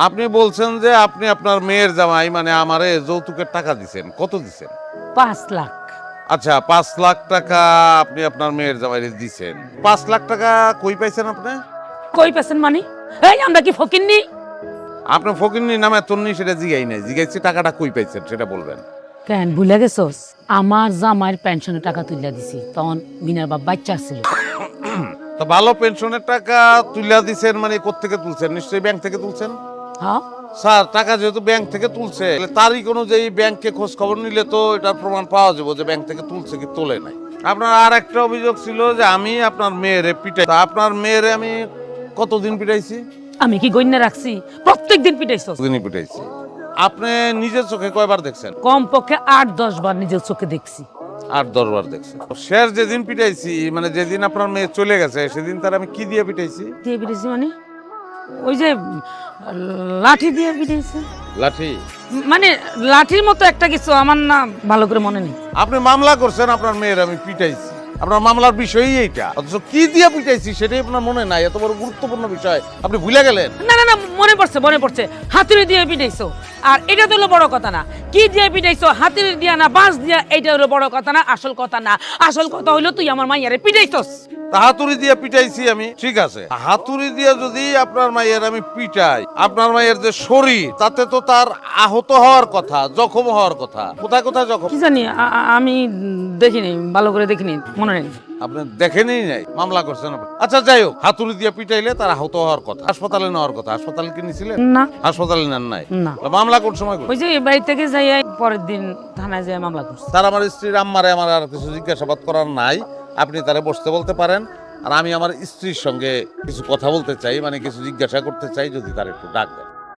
আপনি বলছেন যে আপনি আপনার মেয়ের জামাই মানে আমারে যৌতুকের টাকা দিছেন, কত দিছেন? 5 লাখ। আচ্ছা, 5 লাখ টাকা আপনি আপনার মেয়ের জামাইরে দিছেন। 5 লাখ টাকা কই পাইছেন আপনি? কই পেছেন মানে? এই আমরা কি ফকিন্নি? আপনি ফকিন্নি নামে তন্নি সেটা জিগাই নাই, জিগাইছি টাকাটা কই পাইছেন সেটা বলবেন। কেন ভুলে গেছস? আমার জামাইয়ের পেনশনের টাকা তুইলা দিছি, তখন মিনার বাপ বাচ্চা ছিল। তো ভালো পেনশনের টাকা তুইলা দিছেন মানে কোত্থেকে তুলছেন? নিশ্চয়ই ব্যাংক থেকে তুলছেন। হ্যাঁ, স্যার, টাকা যেহেতু ব্যাংক থেকে তুলছে তাহলে তারিখ অনুযায়ী ব্যাংকে খোঁজ খবর নিলে তো এটার প্রমাণ পাওয়া যাবে যে ব্যাংক থেকে তুলছে কি তোলে নাই। আপনার আর একটা অভিযোগ ছিল যে আমি আপনার মেয়েরে পিটাই। তা আপনার মেয়েরে আমি কতদিন পিটাইছি? আমি কি গণ্য রাখছি? প্রত্যেকদিন পিটাইছস। দিনই পিটাইছি। আপনি নিজের চোখে কয়বার দেখছেন? কমপক্ষে 8-10 বার নিজের চোখে দেখছি। 8-10 বার দেখছেন। শেষ যেদিন পিটাইছি মানে যেদিন আপনার মেয়ে চলে গেছে সেদিন তার আমি কি দিয়ে পিটাইছি? দিয়ে পিটাইছি মানে? ওই যে লাঠি দিয়ে পিটাইছে। লাঠি? মানে লাঠির মতো একটা কিছু, আমার না ভালো করে মনে নেই। আপনি মামলা করছেন আপনার মেয়ের আমি পিটাইছি, আপনার মামলার বিষয়ই এইটা, অথচ কি দিয়ে পিটাইছি সেটাই আপনার মনে নাই। এত বড় গুরুত্বপূর্ণ বিষয় আপনি ভুলে গেলেন। না না না, মনে পড়ছে। হাতুড়ি দিয়ে পিটাইছো, আর এটা তো হলো বড় কথা না। কি দিয়ে পিটাইছো, হাতুড়ি দিয়া না বাঁশ দিয়া, এইটা হলো বড় কথা না, আসল কথা না। আসল কথা হইলো তুই আমার মাইয়ারে পিটাইছস। হাতুড়ি দিয়ে পিটাইছি আমি, ঠিক আছে। হাতুড়ি দিয়ে যদি আপনার মায়ের আমি পিটাই, আপনার মায়ের যে শরীর তাতে তো তার আহত হওয়ার কথা, জখম হওয়ার কথা। কোথায় কোথায় জখম? কি জানি, আমি দেখিনি, ভালো করে দেখিনি, মনে নেই। আপনি দেখেনই নাই, মামলা করছেন আপনি। আচ্ছা যাই হোক, হাতুড়ি দিয়ে পিটাইলে তার আহত হওয়ার কথা, হাসপাতালে নেওয়ার কথা। হাসপাতালে কি নিছিলেন? না হাসপাতালে নেন নাই? না। মামলা কোন সময় করছেন? ওই যে বাড়ি থেকে যাই পরের দিন থানায় যাই মামলা করছি। স্যার, আমার স্ত্রীর আম্মারে আমার আর কিছু জিজ্ঞাসাবাদ করার নাই, আপনি তারে বসতে বলতে পারেন। আর আমি আমার স্ত্রীর সঙ্গে কিছু কথা বলতে চাই, মানে কিছু জিজ্ঞাসা করতে চাই, যদি তার একটু ডাক দেন।